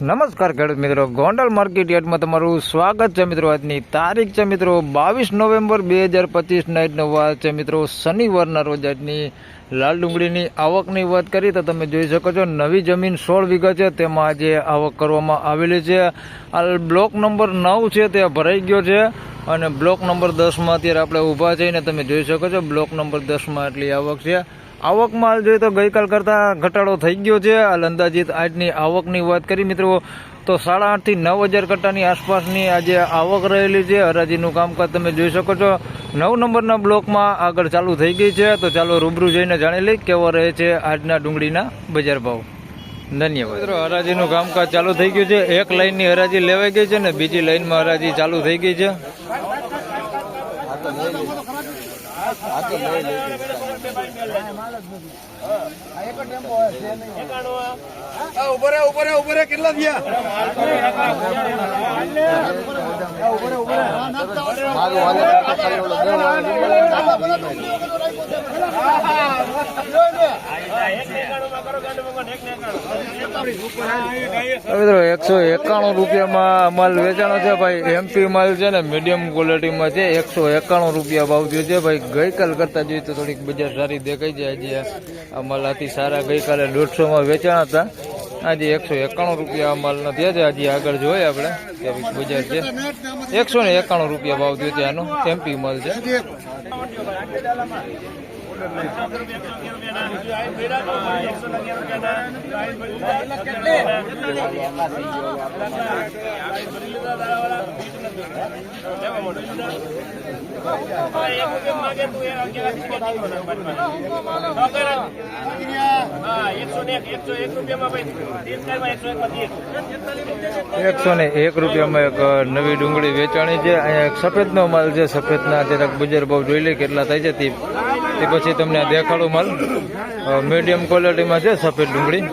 નમસ્કાર ખેડૂત મિત્રો, ગોંડલ માર્કેટ યાર્ડમાં તમારું સ્વાગત છે મિત્રો. આજની તારીખ છે મિત્રો 22 નવેમ્બર 2025 નાઇટનો વાર છે મિત્રો, શનિવારના રોજ. આજની લાલ ડુંગળીની આવકની વાત કરી તો તમે જોઈ શકો છો નવી જમીન 16 વીઘા છે, તેમાં આજે આવક કરવામાં આવેલી છે. આ બ્લોક નંબર 9 છે તે ભરાઈ ગયો છે અને બ્લોક નંબર 10માં અત્યારે આપણે ઊભા છે ને તમે જોઈ શકો છો બ્લોક નંબર 10માં એટલી આવક છે. આવકમાં હાલ જોઈએ તો ગઈકાલ કરતાં ઘટાડો થઈ ગયો છે. હાલ અંદાજિત આજની આવકની વાત કરી મિત્રો તો 8.5 થી 9,000 કટ્ટાની આસપાસની આજે આવક રહેલી છે. હરાજીનું કામકાજ તમે જોઈ શકો છો 9 નંબરના બ્લોકમાં આગળ ચાલુ થઈ ગઈ છે. તો ચાલો રૂબરૂ જઈને જાણી લઈ કેવો રહે છે આજના ડુંગળીના બજાર ભાવ. ધન્યવાદ મિત્રો. હરાજીનું કામકાજ ચાલુ થઈ ગયું છે. એક લાઈનની હરાજી લેવાઈ ગઈ છે ને બીજી લાઈનમાં હરાજી ચાલુ થઈ ગઈ છે. કેટલા થયા? મિત્રો 191 રૂપિયામાં માલ વેચાણો છે ભાઈ. એમપી માલ છે ને મીડિયમ ક્વોલિટીમાં છે. 191 રૂપિયા ભાવ થયો છે ભાઈ. ગઈકાલ કરતા જોઈએ તો થોડીક બજાર સારી દેખાય છે. આજે આ માલ આથી સારા ગઈકાલે 150માં વેચાણા હતા. આજે 191 રૂપિયા માલના થયા છે. આજે આગળ જોઈએ આપણે કેવી બજાર છે. 191 રૂપિયા ભાવ થયો છે. આનો એમપી માલ છે. ₹101 એક નવી ડુંગળી વેચાણી છે. અહીંયા એક સફેદનો માલ છે. સફેદના જરાક બજાર ભાવ જોઈ લે કેટલા થાય છે તે પછી તમને દેખાડું. માલ મીડિયમ ક્વોલિટીમાં છે સફેદ ડુંગળી.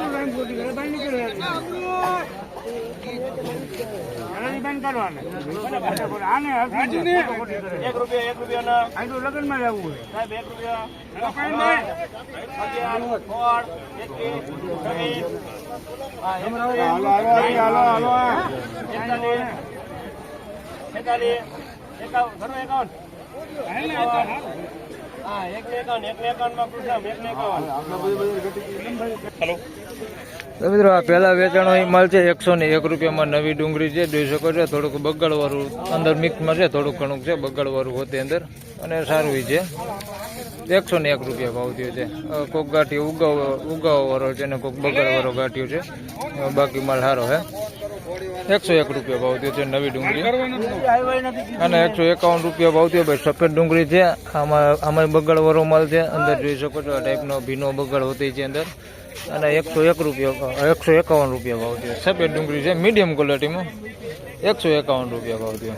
મિત્રો આ પેલા વેચાણો માલ છે. 101 રૂપિયામાં નવી ડુંગળી છે. જોઈ શકો છો થોડુંક બગાડવાળું અંદર મિક્સમાં છે. થોડુંક ઘણું છે બગાડવાળું હોતે અંદર અને સારું છે. 101 રૂપિયા ભાવ થયો છે. કોક ગાંઠિયો ઉગાવવાળો છે ને કોક બગાડવાળો ગાંઠિયો છે. બાકી માલ સારો છે. 101 રૂપિયા ભાવ થયો છે નવી ડુંગળી અને 151 રૂપિયા ભાવ થયો ભાઈ. સફેદ ડુંગળી છે. આમાં બગાડવાળો માલ છે. અંદર જોઈ શકો છો આ ટાઈપનો ભીનો બગાડ હોતી છે અંદર. અને 151 રૂપિયા ભાવ થયો. સફેદ ડુંગળી છે મીડિયમ ક્વોલિટીમાં. 151 રૂપિયા ભાવ થયો.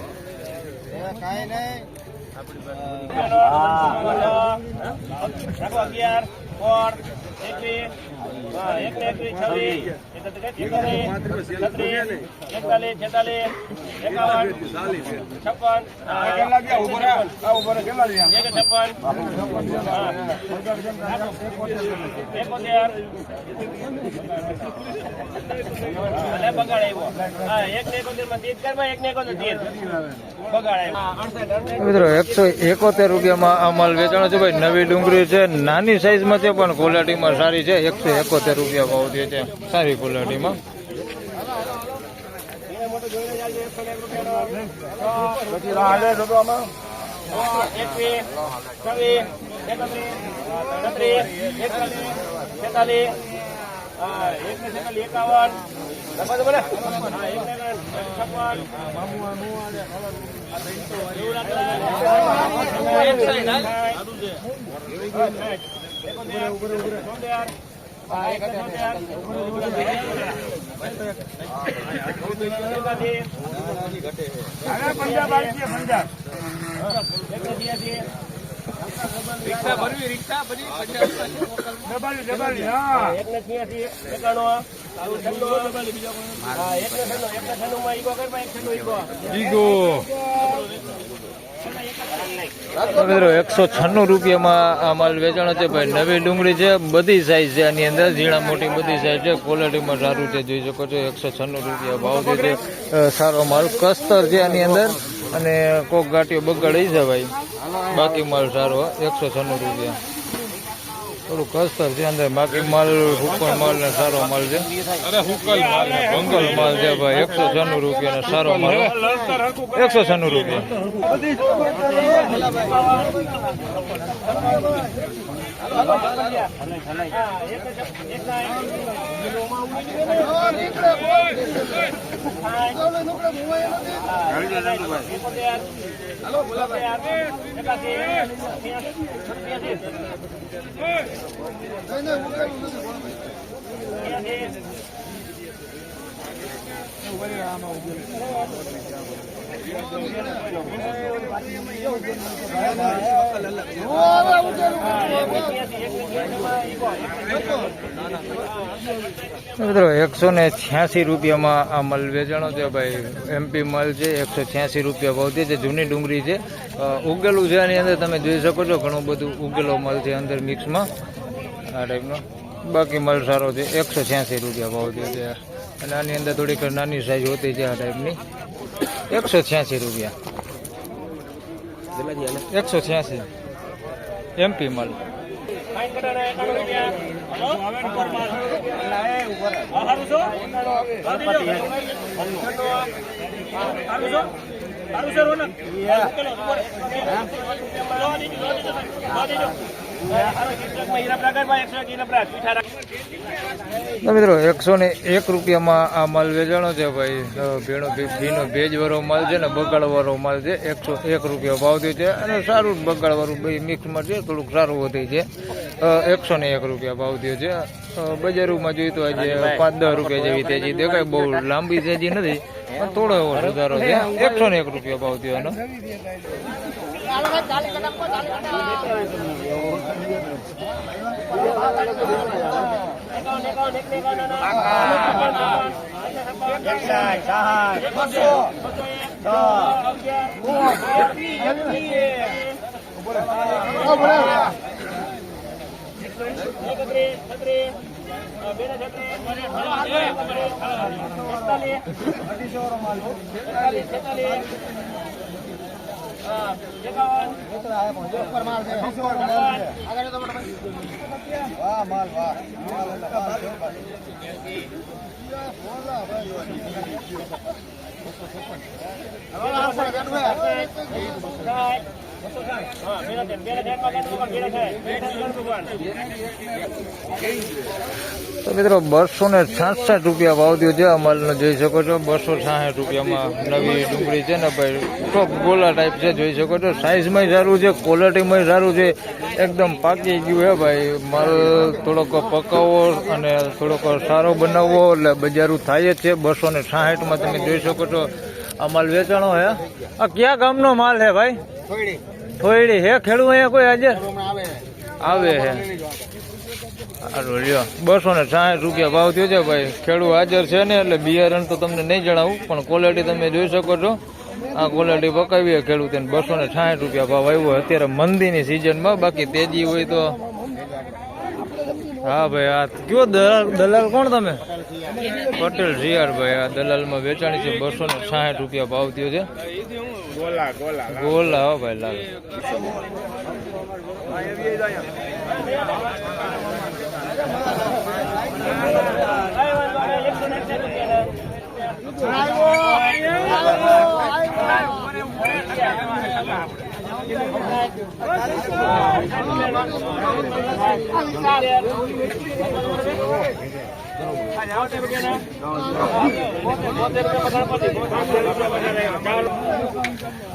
મિત્રો 171 રૂપિયામાં આ માલ વેચાણો છે ભાઈ. નવી ડુંગળી છે. નાની સાઈઝમાં છે પણ ક્વોલિટીમાં સારી છે. 171 રૂપિયા ભાવ થયો છે સારી ક્વોલિટીમાં. રિક્ષા ભરવી રિક્ષા બધી ડબલ હા એકને 86 91 ડબલ બીજા કોઈ હા એકને 96 માં ઈગો કર ભાઈ 96 ઈગો મિત્રો 196 રૂપિયામાં આ માલ વેચાણો છે ભાઈ. નવી ડુંગળી છે, બધી સાઈઝ છે આની અંદર, ઝીણા મોટી બધી સાઈઝ છે. ક્વોલિટીમાં સારું છે, જોઈ શકો છો. 196 રૂપિયા ભાવ છે. સારો માલ કસ્તર છે આની અંદર, અને કોક ગાંઠીઓ બગાડી છે ભાઈ. બાકી માલ સારો 196 રૂપિયા. થોડું કસ્તર છે અંદર, બાકી માલ હુકલ માલ ને સારો માલ છે. હુકલ માલ છે ભાઈ. 196 રૂપિયા સારો માલ. 196 રૂપિયા. મિત્રો 186 રૂપિયામાં આ માલ વેચાણો છે ભાઈ. MP માલ છે. 186 રૂપિયા ભાવતી છે. જૂની ડુંગળી છે, ઉગેલું છે આની અંદર. તમે જોઈ શકો છો ઘણું બધું ઉગેલો માલ છે અંદર મિક્સમાં આ ટાઈપનો. બાકી માલ સારો છે. 186 રૂપિયા ભાવતી છે. અને આની અંદર થોડીક નાની સાઈઝ હોતી છે આ ટાઈપની. 186 રૂપિયા. 186 MP માલ. મિત્રો 101 રૂપિયામાં આ માલ વેચાણો છે ભાઈ. ભીનો ભેજવાળો માલ છે ને બગાડવાળો માલ છે. 101 રૂપિયા ભાવ થયો છે, અને સારું બગાડવાળું બે મિક્સમાં છે. થોડુંક સારું વધે છે. 101 રૂપિયા ભાવ થયો છે. બજારોમાં જોઈએ તો આજે 5-10 રૂપિયા જેવી તેજી દેખાય. બહુ લાંબી તેજી નથી, પણ થોડો એવો સુધારો છે. 101 રૂપિયા ભાવ થયો એનો. તો મિત્રો 266 રૂપિયા ભાવ થયો છે આ માલનો. જોઈ શકો છો 266 રૂપિયામાં નવી ડુંગળી છે ને ભાઈ. ટોપ ગોલા ટાઈપ છે, જોઈ શકો છો. સાઈઝમાં સારું છે, ક્વોલિટીમાં સારું છે. એકદમ પાકી ગયું હે ભાઈ. માલ થોડોક પકાવવો અને થોડોક સારો બનાવવો એટલે બજારું થાય જ છે. 266માં તમે જોઈ શકો છો આ માલ વેચાણો હે. આ કયા ગામનો માલ હે ભાઈ? થોડી હે ખેડૂત અહીંયા કોઈ આજે આવે હે. 260 રૂપિયા ભાવ થયો છે ભાઈ. ખેડૂત હાજર છે ને, એટલે બિયારણ તો તમને નહીં જણાવું, પણ ક્વોલિટી તમે જોઈ શકો છો. આ ક્વોલિટી પકાવીએ ખેડૂત. 260 રૂપિયા ભાવ આવ્યો અત્યારે મંદીની સિઝનમાં. બાકી તેજી હોય તો હા ભાઈ. આ કયો દલાલ કોણ તમે? પટેલ જીઆર ભાઈ. આ દલાલમાં વેચાણી છે. 260 રૂપિયા ભાવ થયો છે. ગોલા હો ભાઈ લાલ.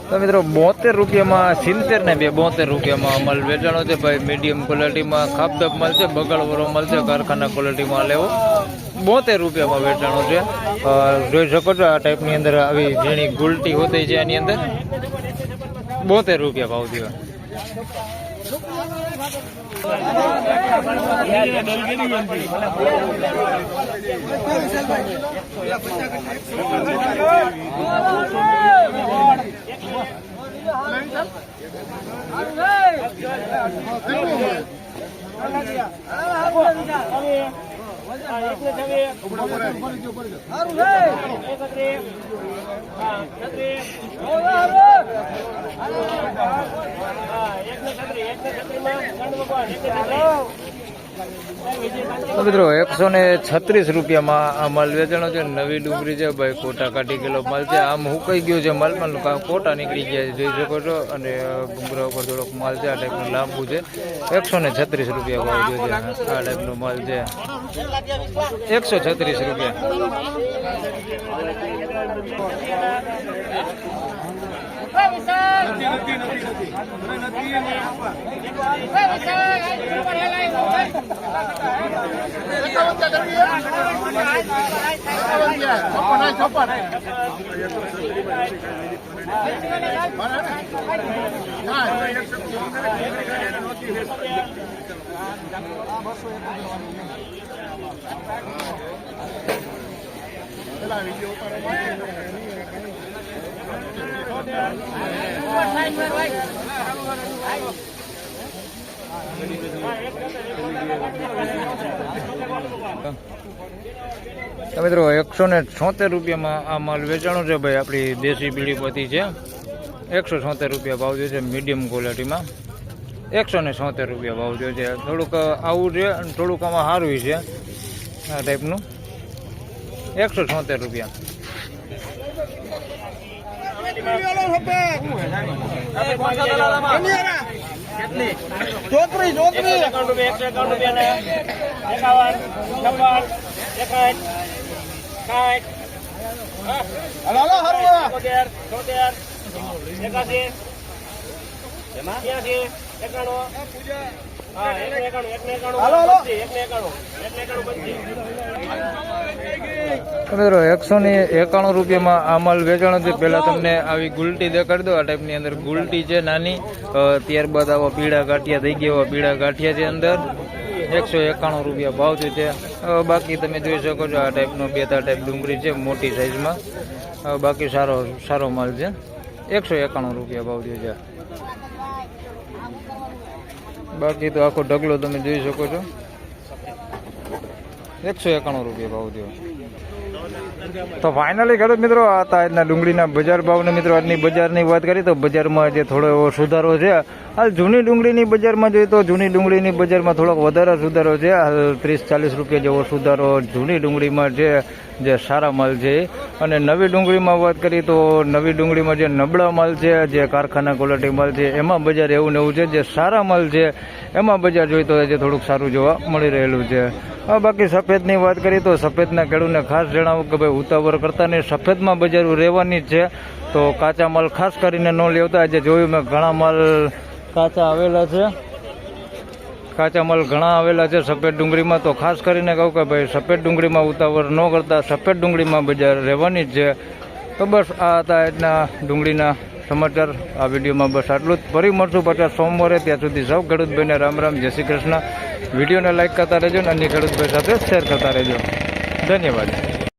તો મિત્રો 72 રૂપિયામાં 70 ને 72 રૂપિયામાં માલ વેચાણો છે ભાઈ. મીડિયમ ક્વોલિટીમાં ખાપદાપ માલ છે, બગાડવાળો માલ છે, કારખાના ક્વોલિટીમાં લેવો. 72 રૂપિયામાં વેચાણો છે. જોઈ શકો છો આ ટાઈપની અંદર આવી ઝીણી ગુલટી હોતી છે આની અંદર. 72 રૂપિયા ભાવ થયો. તો મિત્રો 136 રૂપિયામાં આ માલ વેચાણો છે. નવી ડુંગળી છે ભાઈ, કોટા કાઢી ગયેલો માલ છે. આમ હુકાઈ ગયું છે માલમાં, કોટા નીકળી ગયા છે, જોઈ શકો છો. અને ગુમરા ઉપર થોડોક માલ છે, આ ટાઈપનું લાંબુ છે. 136 રૂપિયા ભાવ જો છે. આ ટાઈપનો માલ છે 136 રૂપિયા. મિત્રો 176 રૂપિયામાં આ માલ વેચાણો છે ભાઈ. આપણી દેશી પીળી પતી છે. 176 રૂપિયા ભાવ છે. મીડિયમ ક્વોલિટીમાં 176 રૂપિયા ભાવ છે. થોડુંક આવું છે અને થોડુંક આમાં સારું છે આ ટાઈપનું. 176 રૂપિયા. મિત્રો 191 રૂપિયામાં આ માલ વેચાણો છે. પહેલા તમને આવી ગુલટી દેખાડી દો. આ ટાઈપની અંદર ગુલટી છે નાની, ત્યારબાદ આવા પીળા ગાંઠિયા થઈ ગયા. પીળા ગાંઠિયા છે અંદર. 191 રૂપિયા ભાવ છે. બાકી તમે જોઈ શકો છો આ ટાઈપનો બેતા ટાઈપ ડુંગળી છે મોટી સાઈઝમાં. બાકી સારો માલ છે. 191 રૂપિયા ભાવ છે. બાકી તો આખો ઢગલો તમે જોઈ શકો છો. 191 રૂપિયા ભાવ થયો. તો ફાઇનલી ખેડૂત મિત્રો આ હતા આજના ડુંગળીના બજાર ભાવને. મિત્રો આજની બજારની વાત કરી તો બજારમાં જે થોડો એવો સુધારો છે. હાલ જૂની ડુંગળીની બજારમાં જોઈએ તો જૂની ડુંગળીની બજારમાં થોડોક વધારે સુધારો છે. હાલ 30-40 રૂપિયા જેવો સુધારો જૂની ડુંગળીમાં છે, જે સારા માલ છે. અને નવી ડુંગળીમાં વાત કરીએ તો નવી ડુંગળીમાં જે નબળા માલ છે, જે કારખાના ક્વોલિટી માલ છે, એમાં બજાર એવું ને એવું છે. જે સારા માલ છે એમાં બજાર જોઈએ તો જે થોડુંક સારું જોવા મળી રહેલું છે. બાકી સફેદની વાત કરીએ તો સફેદના ખેડૂતને ખાસ જણાવું કે ભાઈ ઉતાવળ કરતા નહીં, સફેદમાં બજાર રહેવાની જ છે. તો કાચા માલ ખાસ કરીને ન લેવતા. આજે જોયું મેં ઘણા માલ કાચા આવેલા છે. કાચા માલ ઘણા આવેલા છે સફેદ ડુંગળીમાં. તો ખાસ કરીને કહું કે ભાઈ સફેદ ડુંગળીમાં ઉતાવળ ન કરતા, સફેદ ડુંગળીમાં બજાર રહેવાની જ છે. તો બસ આ હતા આજના ડુંગળીના સમાચાર. આ વિડીયોમાં બસ આટલું જ. ફરી મળશું પાછા સોમવારે. ત્યાં સુધી સૌ ખેડૂતભાઈને રામ રામ, જય શ્રી કૃષ્ણ. વિડીયોને લાઈક કરતા રહેજો અને અન્ય ખેડૂતભાઈ સાથે શેર કરતા રહેજો. ધન્યવાદ.